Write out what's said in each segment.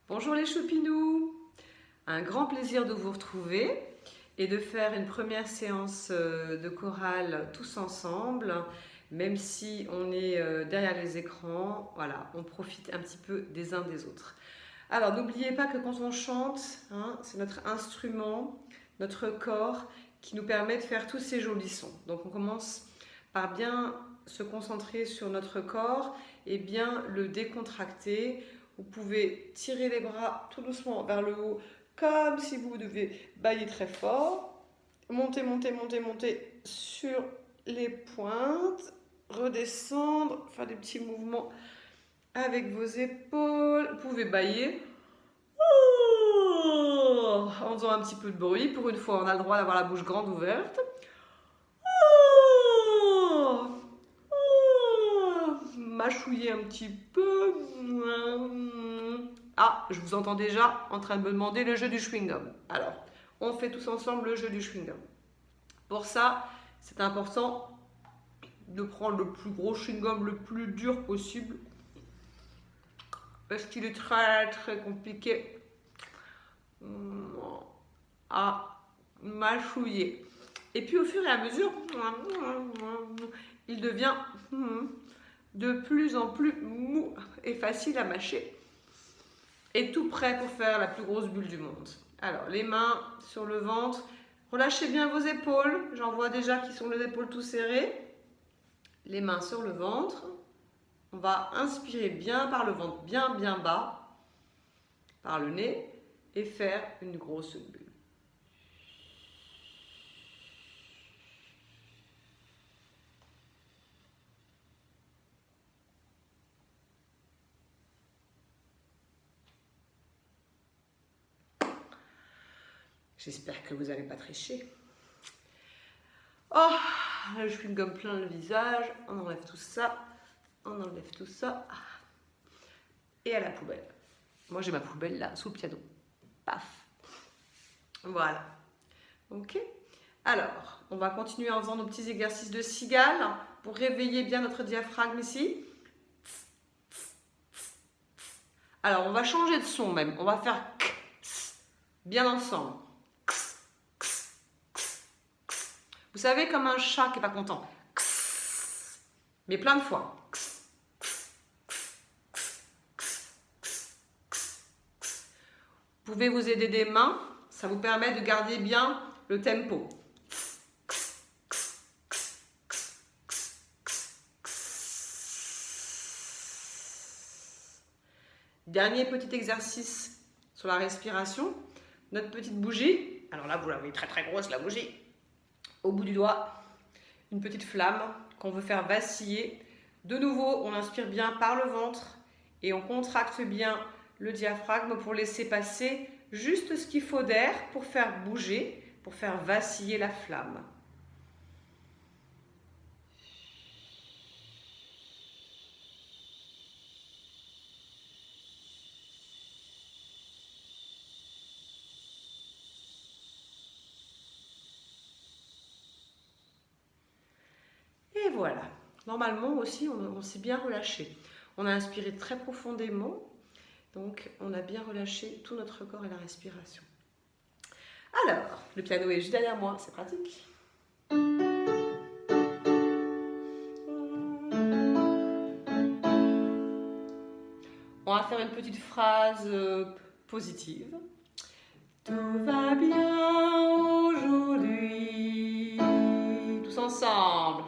Bonjour les choupinous, un grand plaisir de vous retrouver et de faire une première séance de chorale tous ensemble, même si on est derrière les écrans, voilà, on profite un petit peu des uns des autres. Alors n'oubliez pas que quand on chante, c'est notre instrument, notre corps qui nous permet de faire tous ces jolis sons. Donc on commence par bien se concentrer sur notre corps et bien le décontracter. Vous pouvez tirer les bras tout doucement vers le haut, comme si vous devez bâiller très fort. Monter, monter, monter, monter sur les pointes. Redescendre, faire des petits mouvements avec vos épaules. Vous pouvez bâiller en faisant un petit peu de bruit. Pour une fois, on a le droit d'avoir la bouche grande ouverte. Mâchouiller un petit peu. Ah, je vous entends déjà en train de me demander le jeu du chewing-gum. Alors, on fait tous ensemble le jeu du chewing-gum. Pour ça, c'est important de prendre le plus gros chewing-gum le plus dur possible. Parce qu'il est très très compliqué à mâchouiller. Et puis au fur et à mesure, il devient de plus en plus mou et facile à mâcher. Et tout prêt pour faire la plus grosse bulle du monde. Alors, les mains sur le ventre. Relâchez bien vos épaules. J'en vois déjà qui sont les épaules tout serrées. Les mains sur le ventre. On va inspirer bien par le ventre, bien bien bas, par le nez, et faire une grosse bulle. J'espère que vous n'avez pas triché. Oh, le chewing-gum plein le visage. On enlève tout ça. On enlève tout ça. Et à la poubelle. Moi, j'ai ma poubelle là, sous le piano. Paf. Voilà. Ok. Alors, on va continuer en faisant nos petits exercices de cigale pour réveiller bien notre diaphragme ici. Alors, on va changer de son même. On va faire bien ensemble. Vous savez, comme un chat qui n'est pas content. Mais plein de fois. Vous pouvez vous aider des mains. Ça vous permet de garder bien le tempo. Dernier petit exercice sur la respiration. Notre petite bougie. Alors là, vous la voyez très très grosse, la bougie. Au bout du doigt, une petite flamme qu'on veut faire vaciller. De nouveau, on inspire bien par le ventre et on contracte bien le diaphragme pour laisser passer juste ce qu'il faut d'air pour faire bouger, pour faire vaciller la flamme. Et voilà. Normalement aussi, on s'est bien relâché. On a inspiré très profondément, donc on a bien relâché tout notre corps et la respiration. Alors, le piano est juste derrière moi, c'est pratique. On va faire une petite phrase positive. Tout va bien aujourd'hui. Tous ensemble.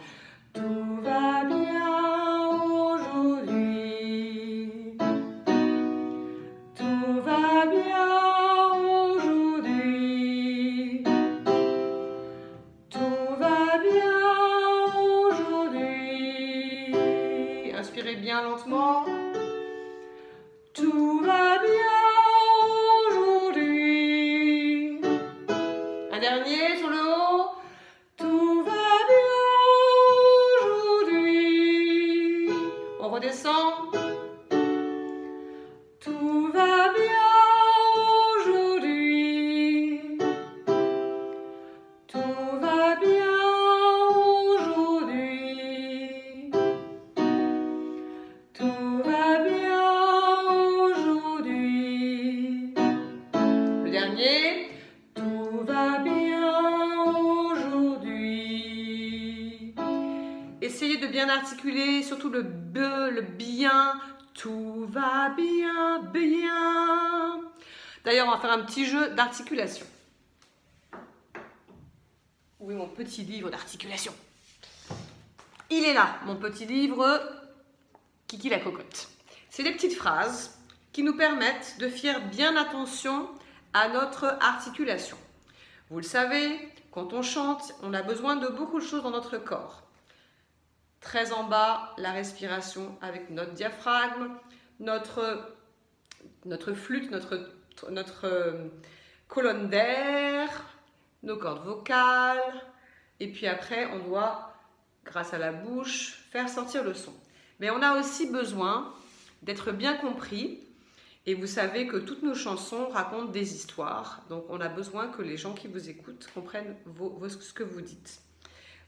Tout va bien aujourd'hui. Tout va bien aujourd'hui. Tout va bien aujourd'hui. Inspirez bien lentement. Tout va bien aujourd'hui. Un dernier sur le haut. Tout va bien aujourd'hui. On redescend. Tout va bien aujourd'hui. Tout va bien aujourd'hui. Tout va bien aujourd'hui. bien articuler, surtout le B, le bien. Tout va bien, bien. D'ailleurs, on va faire un petit jeu d'articulation. Où est mon petit livre d'articulation? Il est là, mon petit livre Kiki la cocotte. C'est des petites phrases qui nous permettent de faire bien attention à notre articulation. Vous le savez, quand on chante, on a besoin de beaucoup de choses dans notre corps. Très en bas, la respiration avec notre diaphragme, notre flûte, notre colonne d'air, nos cordes vocales. Et puis après, on doit, grâce à la bouche, faire sortir le son. Mais on a aussi besoin d'être bien compris. Et vous savez que toutes nos chansons racontent des histoires. Donc on a besoin que les gens qui vous écoutent comprennent ce que vous dites.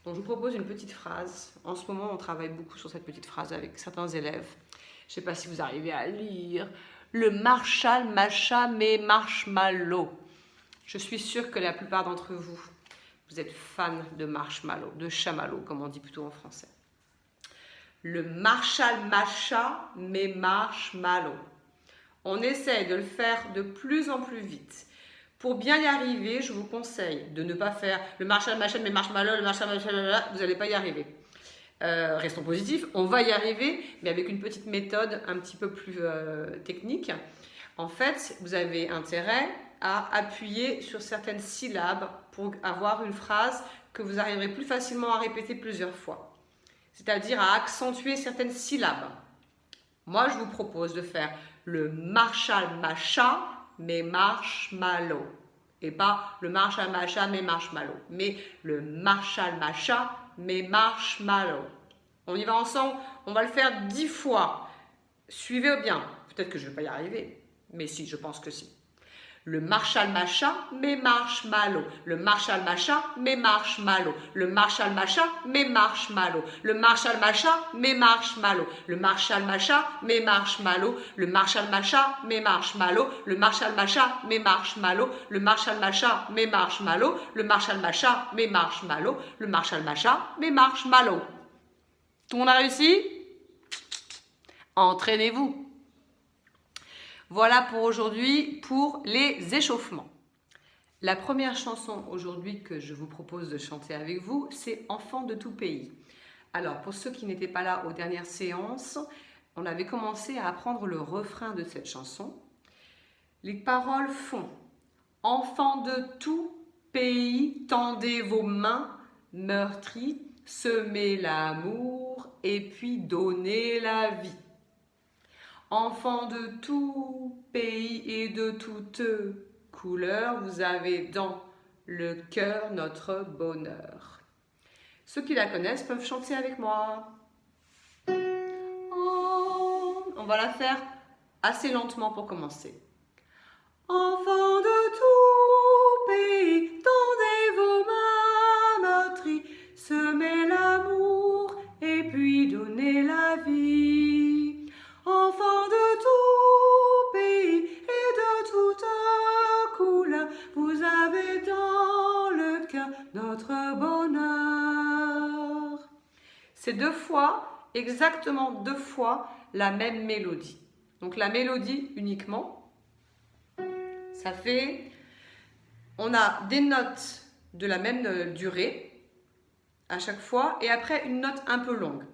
Donc je vous propose une petite phrase. En ce moment, on travaille beaucoup sur cette petite phrase avec certains élèves. Je ne sais pas si vous arrivez à lire. Le Marshall Macha mes marshmallows. Je suis sûre que la plupart d'entre vous, vous êtes fans de marshmallows, de chamallows, comme on dit plutôt en français. Le Marshall Macha mes marshmallows. On essaie de le faire de plus en plus vite. Pour bien y arriver, je vous conseille de ne pas faire le Marshall Macha mes marshmallows, le Marshall Macha, vous n'allez pas y arriver. Restons positifs, on va y arriver, mais avec une petite méthode un petit peu plus technique. En fait, vous avez intérêt à appuyer sur certaines syllabes pour avoir une phrase que vous arriverez plus facilement à répéter plusieurs fois. C'est-à-dire à accentuer certaines syllabes. Moi, je vous propose de faire le Marshall Macha mes marshmallows. Et pas le Marshall Macha mes marshmallows, mais le Marshall Macha mes marshmallows. On y va ensemble, on va le faire 10 fois. Suivez bien. Peut-être que je ne vais pas y arriver, mais si, je pense que si. Le Marshall Macha mes marshmallows. Le Marshall Macha mes marshmallows. Le Marshall Macha mes marshmallows. Le Marshall Macha mes marshmallows. Le Marshall Macha mes marshmallows. Le Marshall Macha mes marshmallows. Le Marshall Macha mes marshmallows. Le Marshall Macha mes marshmallows. Le Marshall Macha mes marshmallows. Le Marshall Macha mes marshmallows. Tout le monde a réussi? Entraînez-vous. Voilà pour aujourd'hui pour les échauffements. La première chanson aujourd'hui que je vous propose de chanter avec vous, c'est Enfant de tout pays. Alors pour ceux qui n'étaient pas là aux dernières séances, on avait commencé à apprendre le refrain de cette chanson. Les paroles font: Enfant de tout pays, tendez vos mains meurtries, semez l'amour et puis donnez la vie. Enfants de tout pays et de toutes couleurs, vous avez dans le cœur notre bonheur. Ceux qui la connaissent peuvent chanter avec moi. Oh, on va la faire assez lentement pour commencer. Enfants de tout pays, tendez vos mains meurtries, semez l'amour et puis donnez la vie. Enfants de tout pays et de toutes couleurs, vous avez dans le cœur notre bonheur. C'est 2 fois, exactement 2 fois, la même mélodie. Donc la mélodie uniquement, ça fait, on a des notes de la même durée à chaque fois et après une note un peu longue.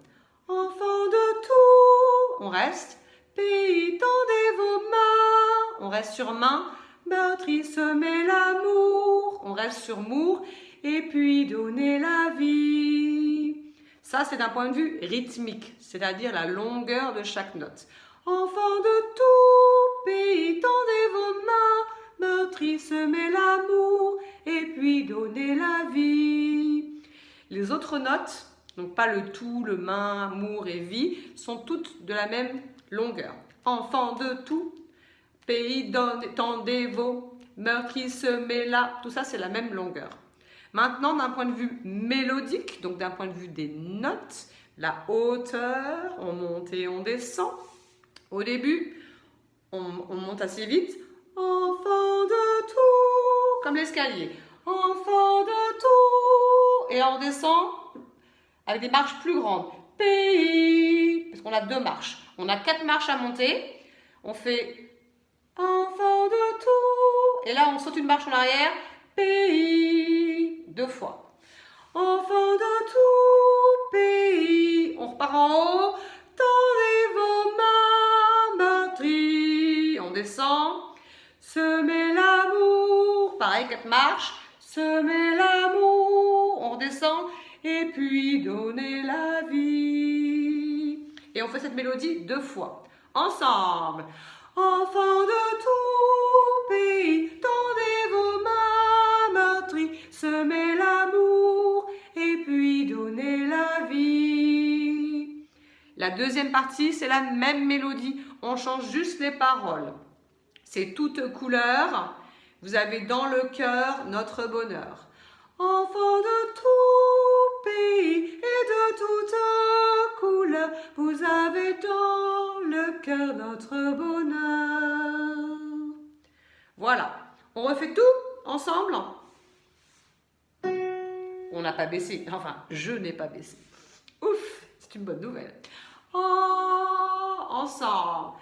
Enfants de tout, on reste. Pays, tendez vos mains, on reste sur main. Meurtrie, semez l'amour, on reste sur mour. Et puis donnez la vie. Ça, c'est d'un point de vue rythmique, c'est-à-dire la longueur de chaque note. Enfants de tout pays, tendez vos mains. Meurtrie, semez l'amour. Et puis donnez la vie. Les autres notes, donc pas le tout, le main, amour et vie, sont toutes de la même longueur. Enfants de tout pays, tendez vos meurtries, semez là, tout ça c'est la même longueur. Maintenant, d'un point de vue mélodique, donc d'un point de vue des notes, la hauteur, on monte et on descend. Au début, on monte assez vite. Enfants de tout, comme l'escalier. Enfants de tout, et là on descend avec des marches plus grandes. pays. Parce qu'on a 2 marches. On a 4 marches à monter. On fait enfant de tout. Et là, on saute une marche en arrière. Pays. 2 fois. Enfant de tout pays. On repart en haut. Tendez vos mains meurtries. On descend. Semez l'amour. Pareil, 4 marches. Semez l'amour. On redescend. Et puis donnez la vie. Et on fait cette mélodie 2 fois. Ensemble. Enfants de tout pays, tendez vos mains meurtries, semez l'amour et puis donnez la vie. La deuxième partie, c'est la même mélodie. On change juste les paroles. C'est toute couleur. Vous avez dans le cœur notre bonheur. Enfants de tout pays et de toute couleur, vous avez dans le cœur notre bonheur. Voilà, on refait tout ensemble. On n'a pas baissé, enfin, je n'ai pas baissé. Ouf, c'est une bonne nouvelle. Oh, ensemble.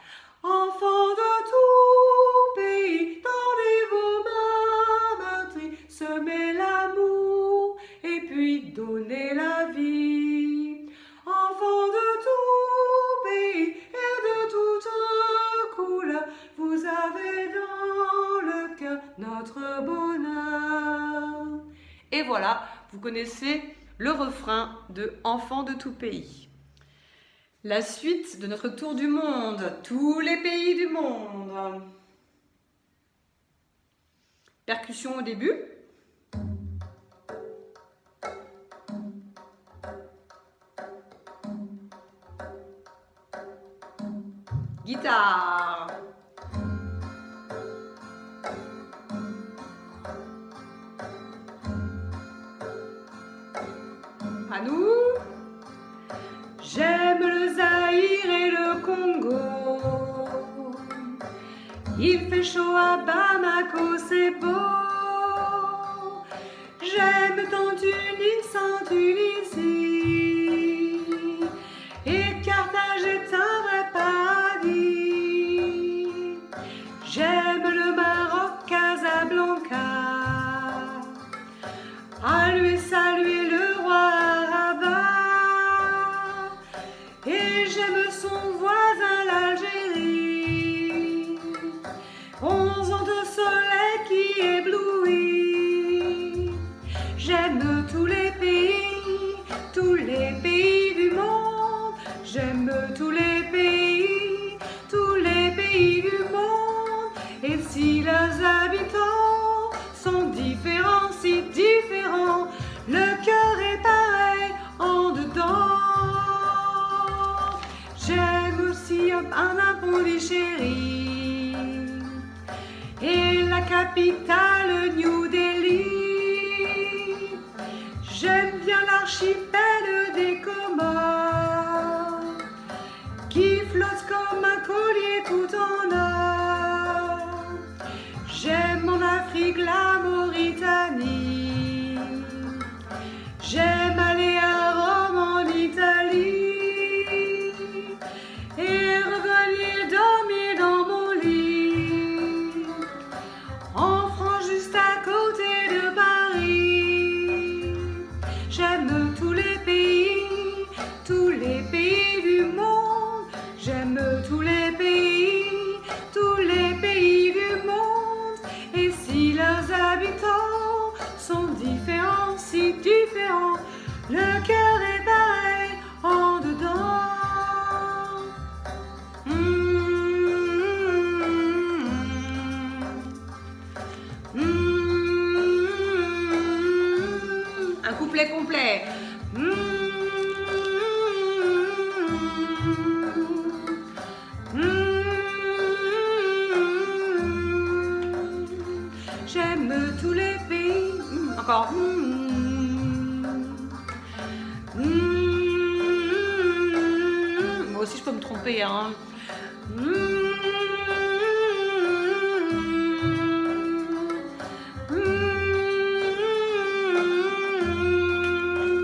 Enfants de tout pays, tendez vos mains meurtries, semez l'amour et puis donnez la vie. Enfants de tout pays et de toute couleur, vous avez dans le cœur notre bonheur. Et voilà, vous connaissez le refrain de Enfants de tout pays. La suite de notre tour du monde, tous les pays du monde. Percussion au début. Guitare. À nous. J'aime le Zaïre et le Congo. Il fait chaud à Bamako, c'est beau. J'aime tant Tunis en Tunisie. Et Carthage est un vrai paradis. J'aime le Maroc, Casablanca. À lui saluer le roi Rabat. Et j'aime son voisin l'Algérie. 11 ans de soleil qui éblouit. J'aime tous les pays du monde. J'aime tous les pays du monde. Et si leurs habitants sont différents, si différents, le cœur est pareil en dedans. J'aime aussi un Pondichéry et la capitale New Delhi. J'aime bien l'archipel des Comores qui flotte comme un collier tout en or. J'aime en Afrique la Mauritanie. J'aime aller à Rome en Italie. Et revenir dormir dans mon lit. En France juste à côté de Paris. J'aime tous les pays du monde. J'aime tous les pays du monde. Et si leurs habitants sont différents, si différents, le cœur est pareil en dedans. Un couplet complet. J'aime tous les pays. Encore. Moi aussi je peux me tromper, hein.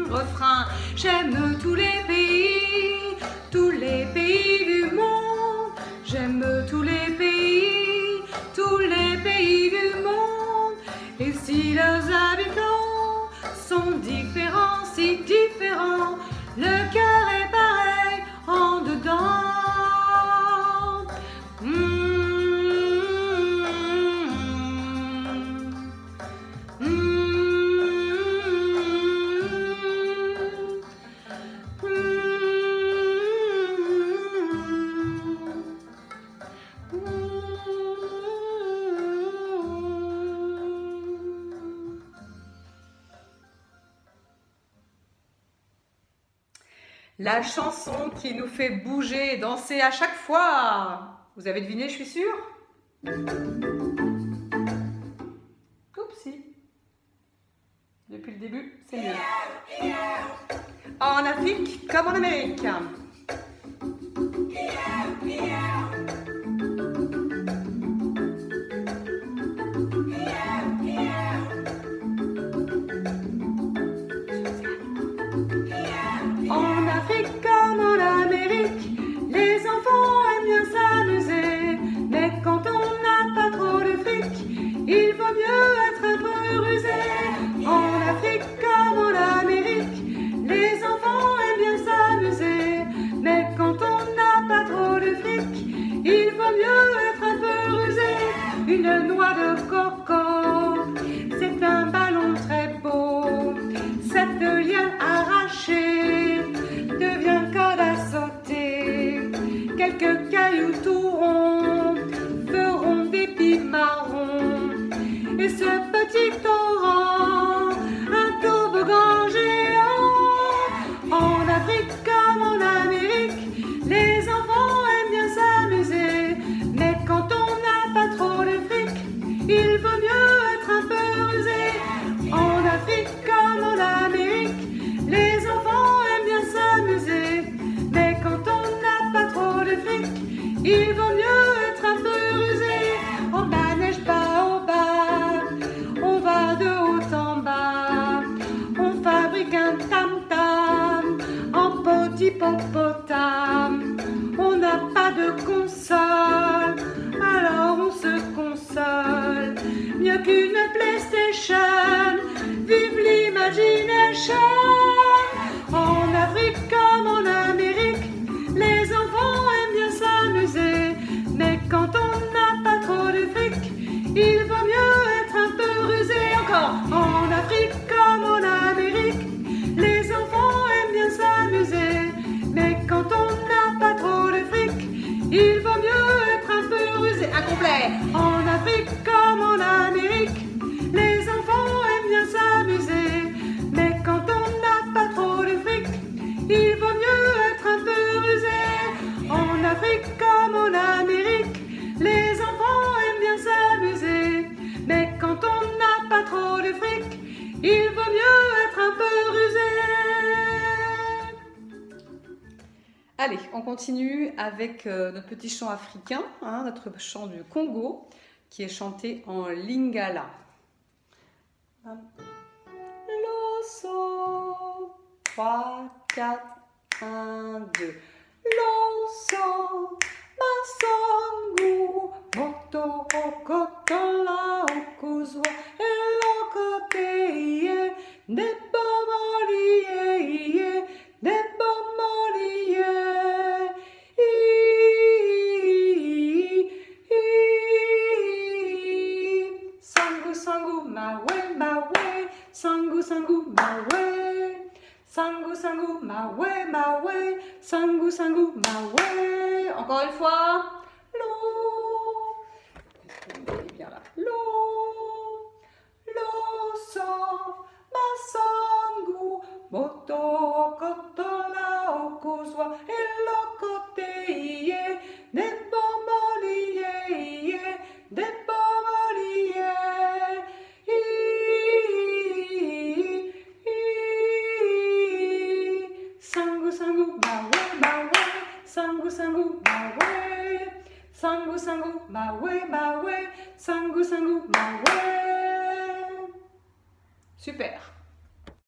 Refrain. J'aime tous les pays La chanson qui nous fait bouger et danser à chaque fois. Vous avez deviné, je suis sûre? Oupsie. Depuis le début, c'est mieux. En Afrique comme en Amérique. En Afrique comme en Amérique, les enfants aiment bien s'amuser. Mais quand on n'a pas trop de fric, il vaut mieux être un peu rusé. En Afrique comme en Amérique, les enfants aiment bien s'amuser. Mais quand on n'a pas trop de fric, il vaut mieux être un peu rusé. Une noix de coco, c'est un ballon très beau. Cette liane arrachée devient corde à sauter. Quelques cailloux tout ronds feront des billes marrons. Et ce petit torrent, un toboggan géant. En Afrique comme en Amérique, les enfants aiment bien s'amuser. Mais quand on n'a pas trop de fric, il vaut mieux être un peu rusé. En Afrique comme en Amérique, les enfants aiment bien s'amuser. Mais quand on n'a pas trop de fric, il vaut mieux être un peu rusé. En manège baobab, on va de haut en bas. On fabrique un tam-tam en pot hippopotame. On n'a pas de console, alors on se console. Mieux qu'une PlayStation, vive l'imagination. En Afrique comme en Amérique, les enfants aiment bien s'amuser. Mais quand on n'a pas trop de fric, il vaut mieux être un peu rusé. Encore. En Afrique comme en Amérique, les enfants aiment bien s'amuser. Mais quand on n'a pas trop de fric, il vaut mieux être un peu rusé. Incomplet. En Afrique comme en Amérique, les enfants aiment bien s'amuser. Mais quand on n'a pas trop de fric, il vaut mieux être un peu rusé. En Afrique comme en Amérique, les enfants aiment bien s'amuser. Mais quand on n'a pas trop de fric, il vaut mieux être un peu rusé. Allez, on continue avec notre petit chant africain, notre chant du Congo, qui est chanté en lingala. Loso, 3, 4, 1, 2. Loso, masangu, moto okotola okuzwa, elokoteye, nebomoriye, nebomoriye. Sangu sangu mawe mawe, sangu sangu mawe. Sangu sangu mawe mawe, sangu sangu mawe. Encore une fois. Lo. Bien là. Lo. Lo so. Masangu. Moto kotola okozwa. Elokote iye. Nebomoli iye. Nebomoli iye. Sangu sangu mawe mawe, sangu sangu mawe, sangu sangu mawe mawe, sangu sangu mawe. Super.